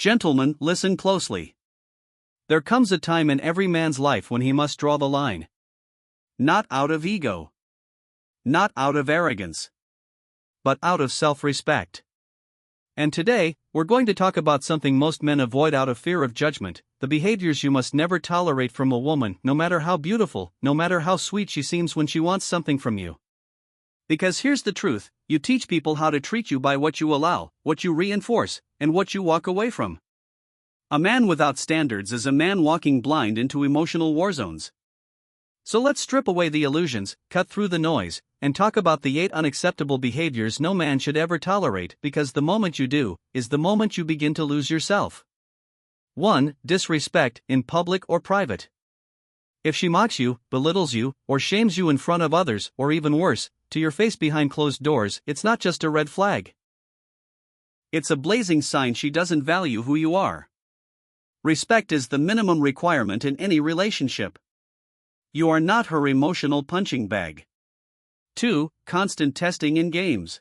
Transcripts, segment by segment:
Gentlemen, listen closely. There comes a time in every man's life when he must draw the line. Not out of ego. Not out of arrogance. But out of self-respect. And today, we're going to talk about something most men avoid out of fear of judgment, the behaviors you must never tolerate from a woman, no matter how beautiful, no matter how sweet she seems when she wants something from you. Because here's the truth, you teach people how to treat you by what you allow, what you reinforce, and what you walk away from. A man without standards is a man walking blind into emotional war zones. So let's strip away the illusions, cut through the noise, and talk about the 8 unacceptable behaviors no man should ever tolerate, because the moment you do, is the moment you begin to lose yourself. 1. Disrespect, in public or private. If she mocks you, belittles you, or shames you in front of others, or even worse, to your face behind closed doors, it's not just a red flag. It's a blazing sign she doesn't value who you are. Respect is the minimum requirement in any relationship. You are not her emotional punching bag. 2. Constant testing in games.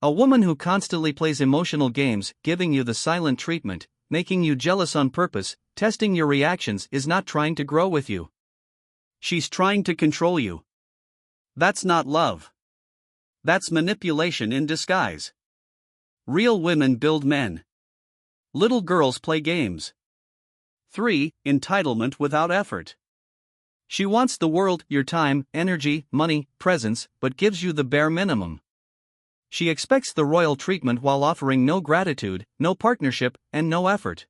A woman who constantly plays emotional games, giving you the silent treatment, making you jealous on purpose, testing your reactions, is not trying to grow with you. She's trying to control you. That's not love. That's manipulation in disguise. Real women build men. Little girls play games. 3. Entitlement without effort. She wants the world, your time, energy, money, presence, but gives you the bare minimum. She expects the royal treatment while offering no gratitude, no partnership, and no effort.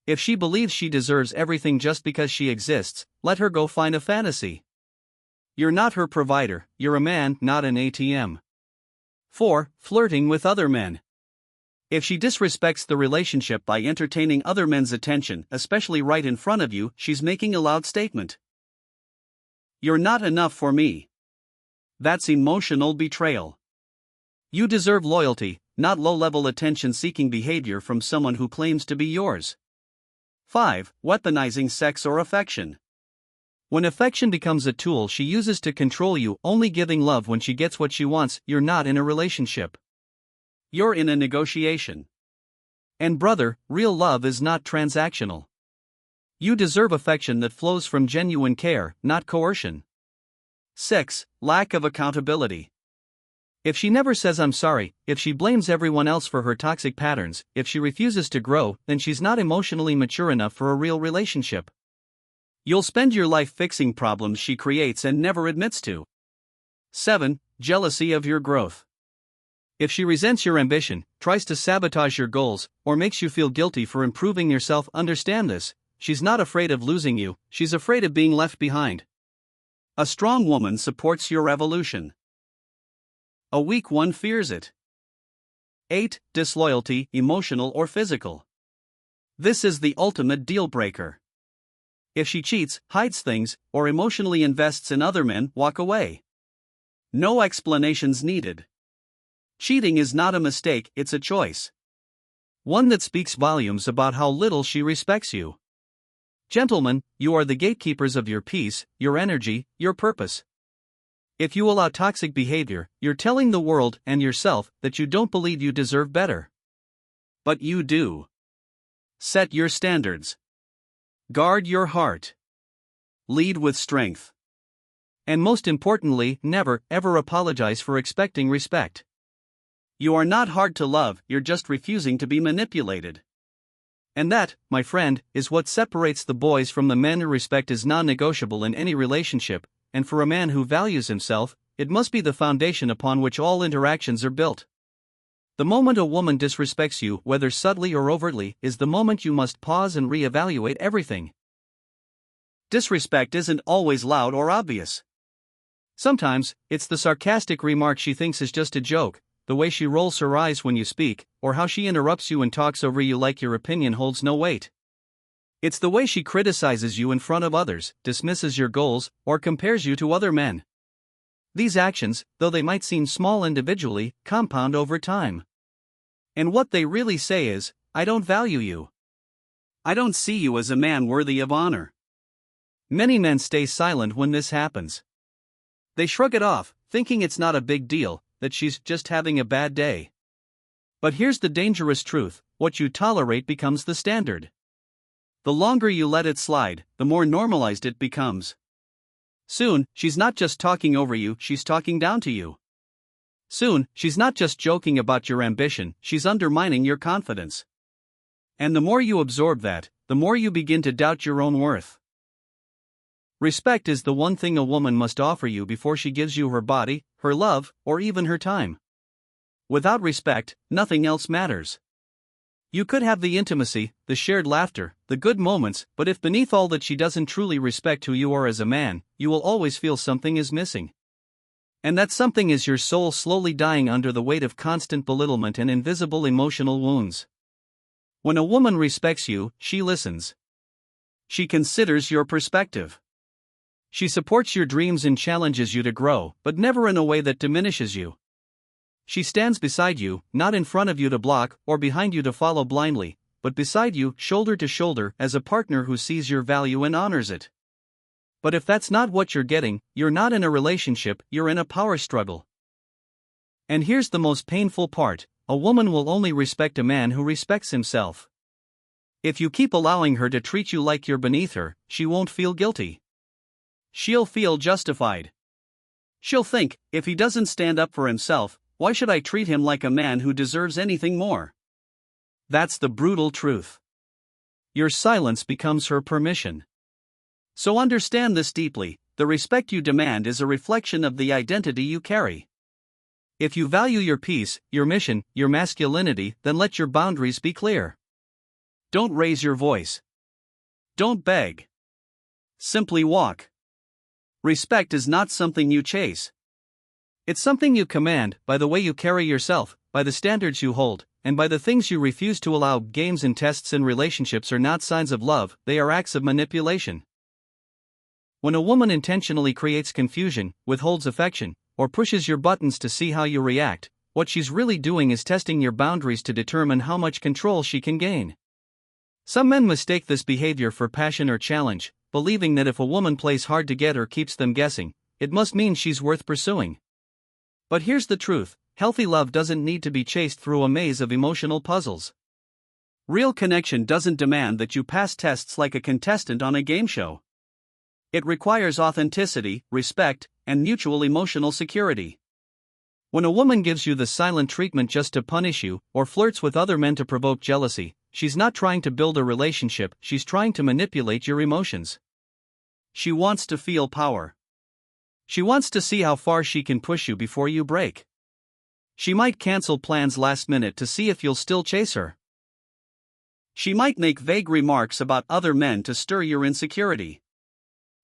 If she believes she deserves everything just because she exists, let her go find a fantasy. You're not her provider, you're a man, not an ATM. 4. Flirting with other men. If she disrespects the relationship by entertaining other men's attention, especially right in front of you, she's making a loud statement. You're not enough for me. That's emotional betrayal. You deserve loyalty, not low-level attention-seeking behavior from someone who claims to be yours. 5. Weaponizing sex or affection. When affection becomes a tool she uses to control you, only giving love when she gets what she wants, you're not in a relationship. You're in a negotiation. And brother, real love is not transactional. You deserve affection that flows from genuine care, not coercion. 6. Lack of accountability. If she never says I'm sorry, if she blames everyone else for her toxic patterns, if she refuses to grow, then she's not emotionally mature enough for a real relationship. You'll spend your life fixing problems she creates and never admits to. 7. Jealousy of your growth. If she resents your ambition, tries to sabotage your goals, or makes you feel guilty for improving yourself, understand this. She's not afraid of losing you, she's afraid of being left behind. A strong woman supports your evolution. A weak one fears it. 8. Disloyalty, emotional or physical. This is the ultimate deal breaker. If she cheats, hides things, or emotionally invests in other men, walk away. No explanations needed. Cheating is not a mistake, it's a choice. One that speaks volumes about how little she respects you. Gentlemen, you are the gatekeepers of your peace, your energy, your purpose. If you allow toxic behavior, you're telling the world and yourself that you don't believe you deserve better. But you do. Set your standards. Guard your heart. Lead with strength. And most importantly, never, ever apologize for expecting respect. You are not hard to love, you're just refusing to be manipulated. And that, my friend, is what separates the boys from the men. Respect is non-negotiable in any relationship, and for a man who values himself, it must be the foundation upon which all interactions are built. The moment a woman disrespects you, whether subtly or overtly, is the moment you must pause and re-evaluate everything. Disrespect isn't always loud or obvious. Sometimes, it's the sarcastic remark she thinks is just a joke, the way she rolls her eyes when you speak, or how she interrupts you and talks over you like your opinion holds no weight. It's the way she criticizes you in front of others, dismisses your goals, or compares you to other men. These actions, though they might seem small individually, compound over time. And what they really say is, I don't value you. I don't see you as a man worthy of honor. Many men stay silent when this happens. They shrug it off, thinking it's not a big deal, that she's just having a bad day. But here's the dangerous truth: what you tolerate becomes the standard. The longer you let it slide, the more normalized it becomes. Soon, she's not just talking over you, she's talking down to you. Soon, she's not just joking about your ambition, she's undermining your confidence. And the more you absorb that, the more you begin to doubt your own worth. Respect is the one thing a woman must offer you before she gives you her body, her love, or even her time. Without respect, nothing else matters. You could have the intimacy, the shared laughter, the good moments, but if beneath all that she doesn't truly respect who you are as a man, you will always feel something is missing. And that something is your soul slowly dying under the weight of constant belittlement and invisible emotional wounds. When a woman respects you, she listens. She considers your perspective. She supports your dreams and challenges you to grow, but never in a way that diminishes you. She stands beside you, not in front of you to block, or behind you to follow blindly, but beside you, shoulder to shoulder, as a partner who sees your value and honors it. But if that's not what you're getting, you're not in a relationship, you're in a power struggle. And here's the most painful part: a woman will only respect a man who respects himself. If you keep allowing her to treat you like you're beneath her, she won't feel guilty. She'll feel justified. She'll think, if he doesn't stand up for himself, why should I treat him like a man who deserves anything more? That's the brutal truth. Your silence becomes her permission. So understand this deeply: the respect you demand is a reflection of the identity you carry. If you value your peace, your mission, your masculinity, then let your boundaries be clear. Don't raise your voice. Don't beg. Simply walk. Respect is not something you chase. It's something you command, by the way you carry yourself, by the standards you hold, and by the things you refuse to allow. Games and tests in relationships are not signs of love, they are acts of manipulation. When a woman intentionally creates confusion, withholds affection, or pushes your buttons to see how you react, what she's really doing is testing your boundaries to determine how much control she can gain. Some men mistake this behavior for passion or challenge, believing that if a woman plays hard to get or keeps them guessing, it must mean she's worth pursuing. But here's the truth: healthy love doesn't need to be chased through a maze of emotional puzzles. Real connection doesn't demand that you pass tests like a contestant on a game show. It requires authenticity, respect, and mutual emotional security. When a woman gives you the silent treatment just to punish you, or flirts with other men to provoke jealousy, she's not trying to build a relationship, she's trying to manipulate your emotions. She wants to feel power. She wants to see how far she can push you before you break. She might cancel plans last minute to see if you'll still chase her. She might make vague remarks about other men to stir your insecurity.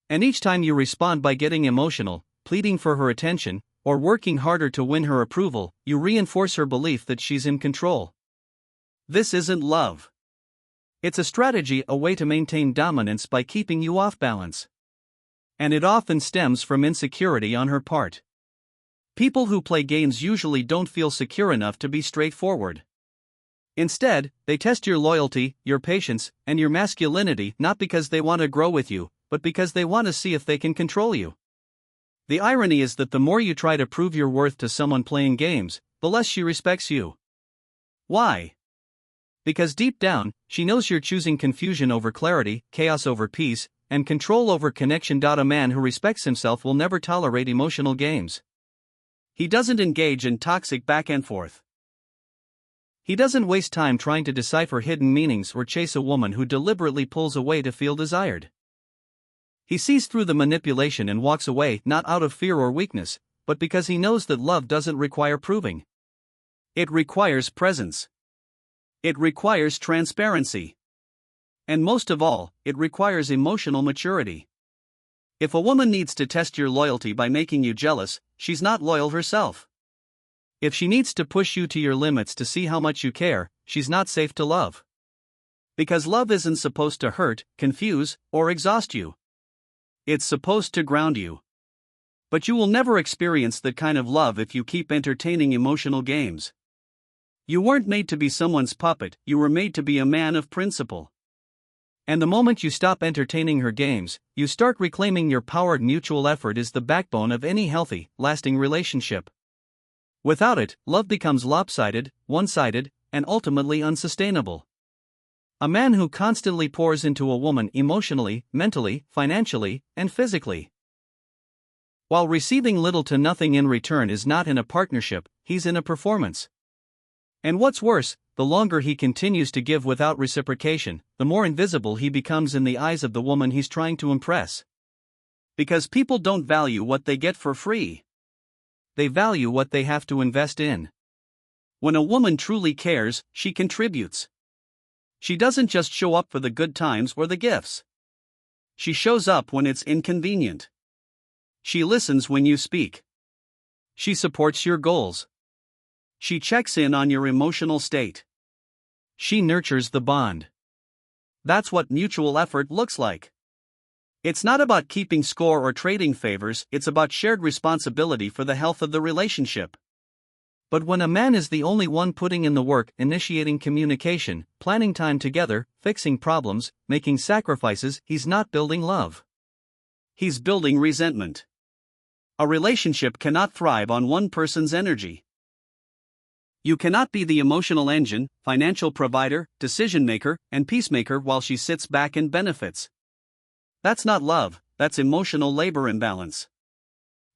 And each time you respond by getting emotional, pleading for her attention, or working harder to win her approval, you reinforce her belief that she's in control. This isn't love. It's a strategy, a way to maintain dominance by keeping you off balance. And it often stems from insecurity on her part. People who play games usually don't feel secure enough to be straightforward. Instead, they test your loyalty, your patience, and your masculinity not because they want to grow with you, but because they want to see if they can control you. The irony is that the more you try to prove your worth to someone playing games, the less she respects you. Why? Because deep down, she knows you're choosing confusion over clarity, chaos over peace, and control over connection. A man who respects himself will never tolerate emotional games. He doesn't engage in toxic back and forth. He doesn't waste time trying to decipher hidden meanings or chase a woman who deliberately pulls away to feel desired. He sees through the manipulation and walks away, not out of fear or weakness, but because he knows that love doesn't require proving. It requires presence. It requires transparency. And most of all, it requires emotional maturity. If a woman needs to test your loyalty by making you jealous, she's not loyal herself. If she needs to push you to your limits to see how much you care, she's not safe to love. Because love isn't supposed to hurt, confuse, or exhaust you. It's supposed to ground you. But you will never experience that kind of love if you keep entertaining emotional games. You weren't made to be someone's puppet, you were made to be a man of principle. And the moment you stop entertaining her games, you start reclaiming your power. Mutual effort is the backbone of any healthy, lasting relationship. Without it, love becomes lopsided, one-sided, and ultimately unsustainable. A man who constantly pours into a woman emotionally, mentally, financially, and physically, while receiving little to nothing in return, is not in a partnership, he's in a performance. And what's worse, the longer he continues to give without reciprocation, the more invisible he becomes in the eyes of the woman he's trying to impress. Because people don't value what they get for free. They value what they have to invest in. When a woman truly cares, she contributes. She doesn't just show up for the good times or the gifts. She shows up when it's inconvenient. She listens when you speak. She supports your goals. She checks in on your emotional state. She nurtures the bond. That's what mutual effort looks like. It's not about keeping score or trading favors, it's about shared responsibility for the health of the relationship. But when a man is the only one putting in the work, initiating communication, planning time together, fixing problems, making sacrifices, he's not building love. He's building resentment. A relationship cannot thrive on one person's energy. You cannot be the emotional engine, financial provider, decision maker, and peacemaker while she sits back and benefits. That's not love, that's emotional labor imbalance.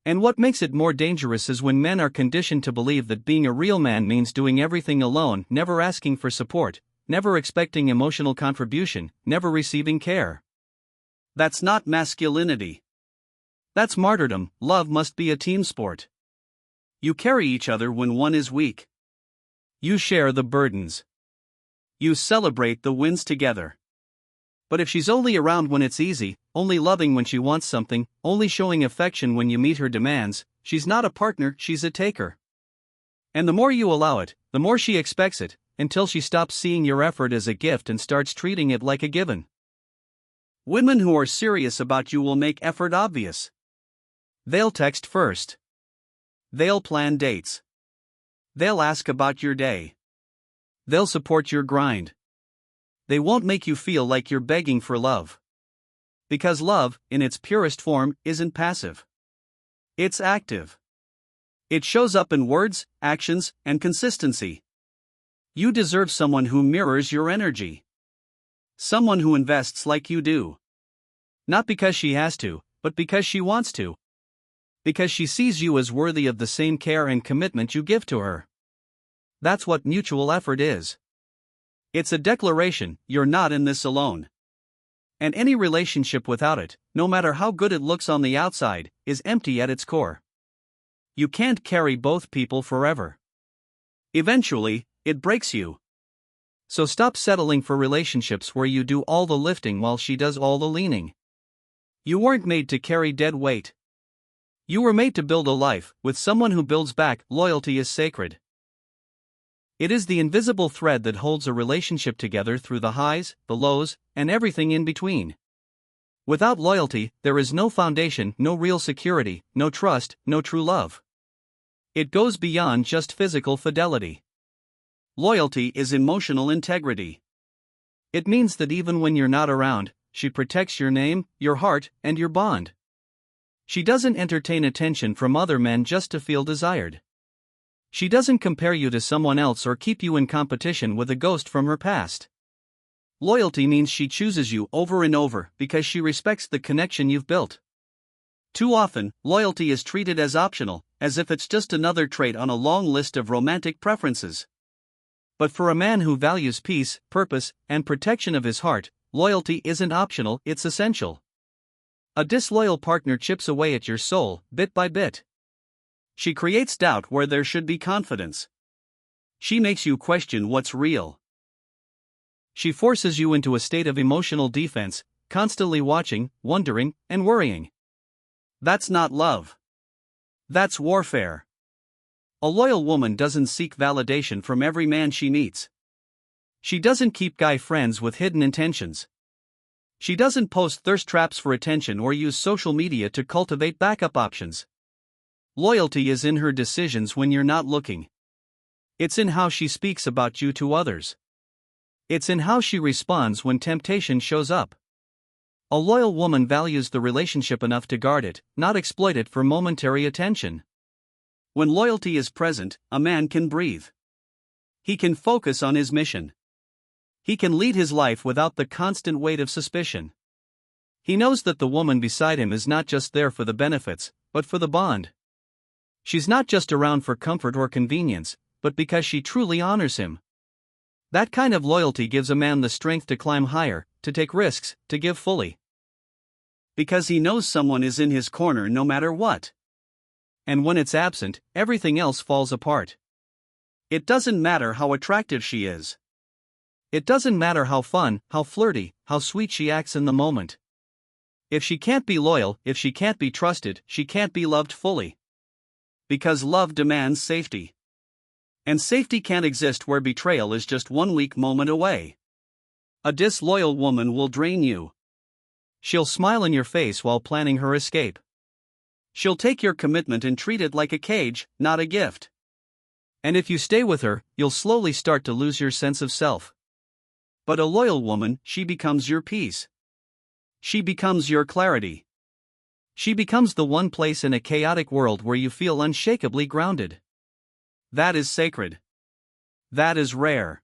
And what makes it more dangerous is when men are conditioned to believe that being a real man means doing everything alone, never asking for support, never expecting emotional contribution, never receiving care. That's not masculinity. That's martyrdom. Love must be a team sport. You carry each other when one is weak. You share the burdens. You celebrate the wins together. But if she's only around when it's easy, only loving when she wants something, only showing affection when you meet her demands, she's not a partner, she's a taker. And the more you allow it, the more she expects it, until she stops seeing your effort as a gift and starts treating it like a given. Women who are serious about you will make effort obvious. They'll text first. They'll plan dates. They'll ask about your day. They'll support your grind. They won't make you feel like you're begging for love. Because love, in its purest form, isn't passive. It's active. It shows up in words, actions, and consistency. You deserve someone who mirrors your energy. Someone who invests like you do. Not because she has to, but because she wants to. Because she sees you as worthy of the same care and commitment you give to her. That's what mutual effort is. It's a declaration, you're not in this alone. And any relationship without it, no matter how good it looks on the outside, is empty at its core. You can't carry both people forever. Eventually, it breaks you. So stop settling for relationships where you do all the lifting while she does all the leaning. You weren't made to carry dead weight. You were made to build a life with someone who builds back. Loyalty is sacred. It is the invisible thread that holds a relationship together through the highs, the lows, and everything in between. Without loyalty, there is no foundation, no real security, no trust, no true love. It goes beyond just physical fidelity. Loyalty is emotional integrity. It means that even when you're not around, she protects your name, your heart, and your bond. She doesn't entertain attention from other men just to feel desired. She doesn't compare you to someone else or keep you in competition with a ghost from her past. Loyalty means she chooses you over and over because she respects the connection you've built. Too often, loyalty is treated as optional, as if it's just another trait on a long list of romantic preferences. But for a man who values peace, purpose, and protection of his heart, loyalty isn't optional, it's essential. A disloyal partner chips away at your soul, bit by bit. She creates doubt where there should be confidence. She makes you question what's real. She forces you into a state of emotional defense, constantly watching, wondering, and worrying. That's not love. That's warfare. A loyal woman doesn't seek validation from every man she meets. She doesn't keep guy friends with hidden intentions. She doesn't post thirst traps for attention or use social media to cultivate backup options. Loyalty is in her decisions when you're not looking. It's in how she speaks about you to others. It's in how she responds when temptation shows up. A loyal woman values the relationship enough to guard it, not exploit it for momentary attention. When loyalty is present, a man can breathe. He can focus on his mission. He can lead his life without the constant weight of suspicion. He knows that the woman beside him is not just there for the benefits, but for the bond. She's not just around for comfort or convenience, but because she truly honors him. That kind of loyalty gives a man the strength to climb higher, to take risks, to give fully. Because he knows someone is in his corner no matter what. And when it's absent, everything else falls apart. It doesn't matter how attractive she is. It doesn't matter how fun, how flirty, how sweet she acts in the moment. If she can't be loyal, if she can't be trusted, she can't be loved fully. Because love demands safety. And safety can't exist where betrayal is just one weak moment away. A disloyal woman will drain you. She'll smile in your face while planning her escape. She'll take your commitment and treat it like a cage, not a gift. And if you stay with her, you'll slowly start to lose your sense of self. But a loyal woman, she becomes your peace. She becomes your clarity. She becomes the one place in a chaotic world where you feel unshakably grounded. That is sacred. That is rare.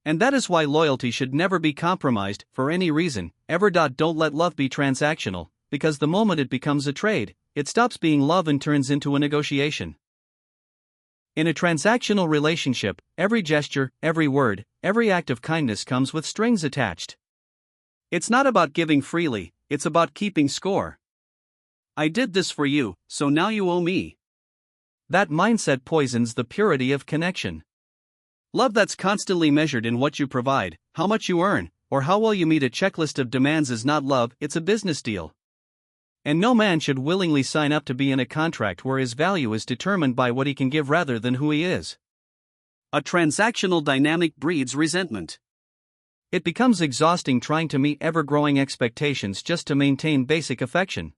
And that is why loyalty should never be compromised, for any reason, ever. Don't let love be transactional, because the moment it becomes a trade, it stops being love and turns into a negotiation. In a transactional relationship, every gesture, every word, every act of kindness comes with strings attached. It's not about giving freely, it's about keeping score. I did this for you, so now you owe me. That mindset poisons the purity of connection. Love that's constantly measured in what you provide, how much you earn, or how well you meet a checklist of demands is not love, it's a business deal. And no man should willingly sign up to be in a contract where his value is determined by what he can give rather than who he is. A transactional dynamic breeds resentment. It becomes exhausting trying to meet ever-growing expectations just to maintain basic affection.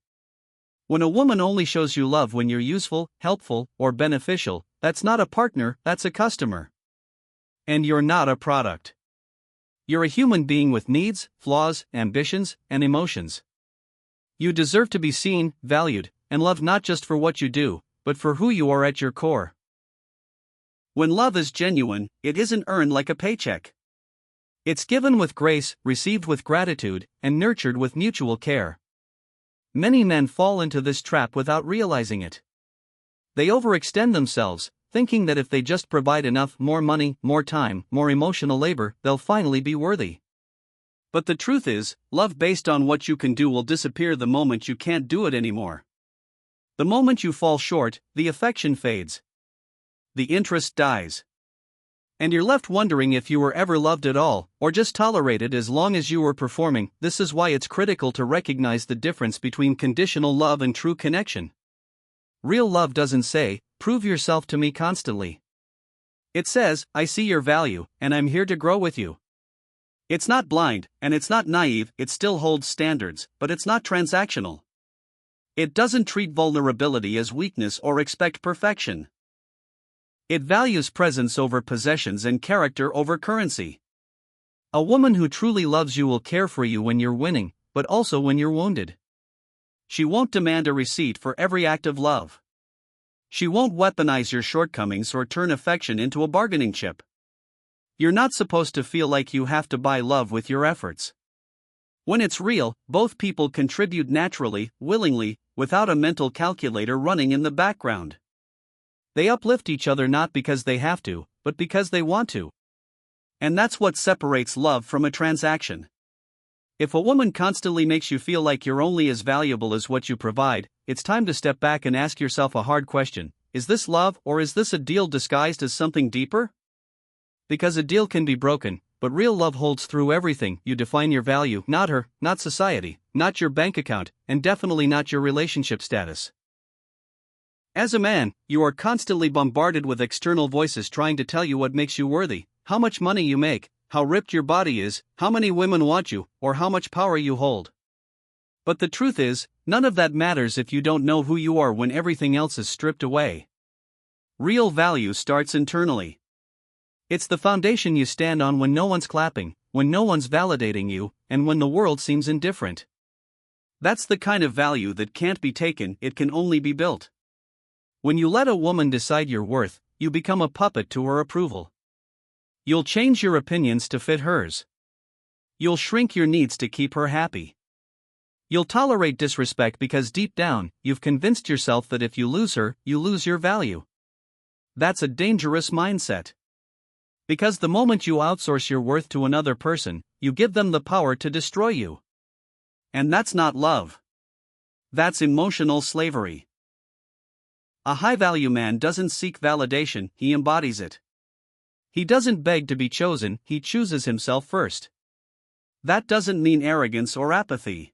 When a woman only shows you love when you're useful, helpful, or beneficial, that's not a partner, that's a customer. And you're not a product. You're a human being with needs, flaws, ambitions, and emotions. You deserve to be seen, valued, and loved not just for what you do, but for who you are at your core. When love is genuine, it isn't earned like a paycheck. It's given with grace, received with gratitude, and nurtured with mutual care. Many men fall into this trap without realizing it. They overextend themselves, thinking that if they just provide enough, more money, more time, more emotional labor, they'll finally be worthy. But the truth is, love based on what you can do will disappear the moment you can't do it anymore. The moment you fall short, the affection fades. The interest dies. And you're left wondering if you were ever loved at all, or just tolerated as long as you were performing. This is why it's critical to recognize the difference between conditional love and true connection. Real love doesn't say, "Prove yourself to me constantly." It says, "I see your value, and I'm here to grow with you." It's not blind, and it's not naive, it still holds standards, but it's not transactional. It doesn't treat vulnerability as weakness or expect perfection. It values presence over possessions and character over currency. A woman who truly loves you will care for you when you're winning, but also when you're wounded. She won't demand a receipt for every act of love. She won't weaponize your shortcomings or turn affection into a bargaining chip. You're not supposed to feel like you have to buy love with your efforts. When it's real, both people contribute naturally, willingly, without a mental calculator running in the background. They uplift each other not because they have to, but because they want to. And that's what separates love from a transaction. If a woman constantly makes you feel like you're only as valuable as what you provide, it's time to step back and ask yourself a hard question: is this love, or is this a deal disguised as something deeper? Because a deal can be broken, but real love holds through everything. You define your value, not her, not society, not your bank account, and definitely not your relationship status. As a man, you are constantly bombarded with external voices trying to tell you what makes you worthy, how much money you make, how ripped your body is, how many women want you, or how much power you hold. But the truth is, none of that matters if you don't know who you are when everything else is stripped away. Real value starts internally. It's the foundation you stand on when no one's clapping, when no one's validating you, and when the world seems indifferent. That's the kind of value that can't be taken, it can only be built. When you let a woman decide your worth, you become a puppet to her approval. You'll change your opinions to fit hers. You'll shrink your needs to keep her happy. You'll tolerate disrespect because deep down, you've convinced yourself that if you lose her, you lose your value. That's a dangerous mindset. Because the moment you outsource your worth to another person, you give them the power to destroy you. And that's not love. That's emotional slavery. A high-value man doesn't seek validation, he embodies it. He doesn't beg to be chosen, he chooses himself first. That doesn't mean arrogance or apathy.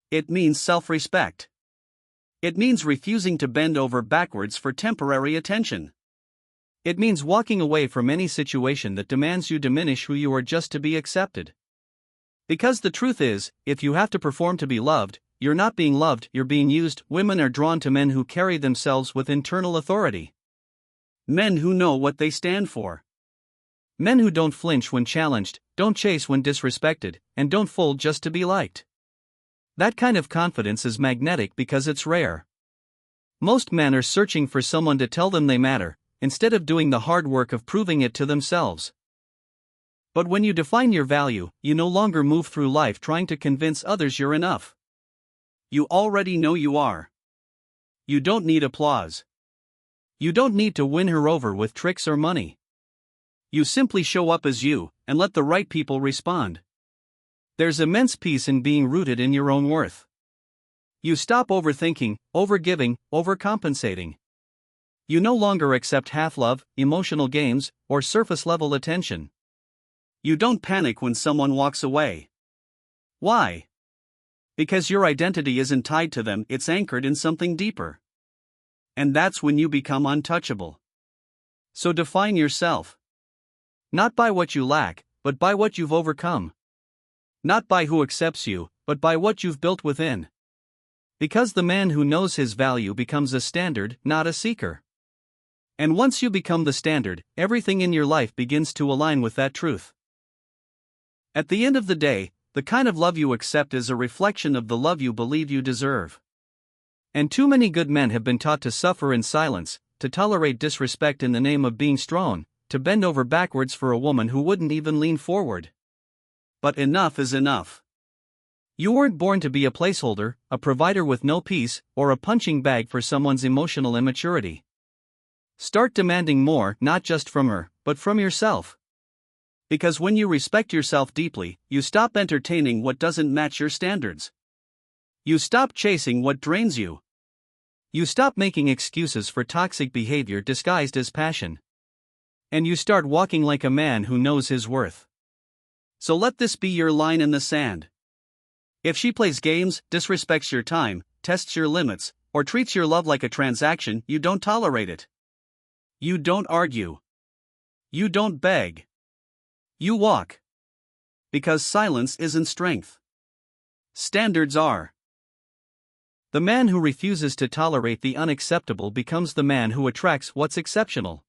It means self-respect. It means refusing to bend over backwards for temporary attention. It means walking away from any situation that demands you diminish who you are just to be accepted. Because the truth is, if you have to perform to be loved, you're not being loved, you're being used. Women are drawn to men who carry themselves with internal authority. Men who know what they stand for. Men who don't flinch when challenged, don't chase when disrespected, and don't fold just to be liked. That kind of confidence is magnetic because it's rare. Most men are searching for someone to tell them they matter, instead of doing the hard work of proving it to themselves. But when you define your value, you no longer move through life trying to convince others you're enough. You already know you are. You don't need applause. You don't need to win her over with tricks or money. You simply show up as you, and let the right people respond. There's immense peace in being rooted in your own worth. You stop overthinking, overgiving, overcompensating. You no longer accept half-love, emotional games, or surface-level attention. You don't panic when someone walks away. Why? Because your identity isn't tied to them, it's anchored in something deeper. And that's when you become untouchable. So define yourself. Not by what you lack, but by what you've overcome. Not by who accepts you, but by what you've built within. Because the man who knows his value becomes a standard, not a seeker. And once you become the standard, everything in your life begins to align with that truth. At the end of the day, the kind of love you accept is a reflection of the love you believe you deserve. And too many good men have been taught to suffer in silence, to tolerate disrespect in the name of being strong, to bend over backwards for a woman who wouldn't even lean forward. But enough is enough. You weren't born to be a placeholder, a provider with no peace, or a punching bag for someone's emotional immaturity. Start demanding more, not just from her, but from yourself. Because when you respect yourself deeply, you stop entertaining what doesn't match your standards. You stop chasing what drains you. You stop making excuses for toxic behavior disguised as passion. And you start walking like a man who knows his worth. So let this be your line in the sand. If she plays games, disrespects your time, tests your limits, or treats your love like a transaction, you don't tolerate it. You don't argue. You don't beg. You walk. Because silence isn't strength. Standards are. The man who refuses to tolerate the unacceptable becomes the man who attracts what's exceptional.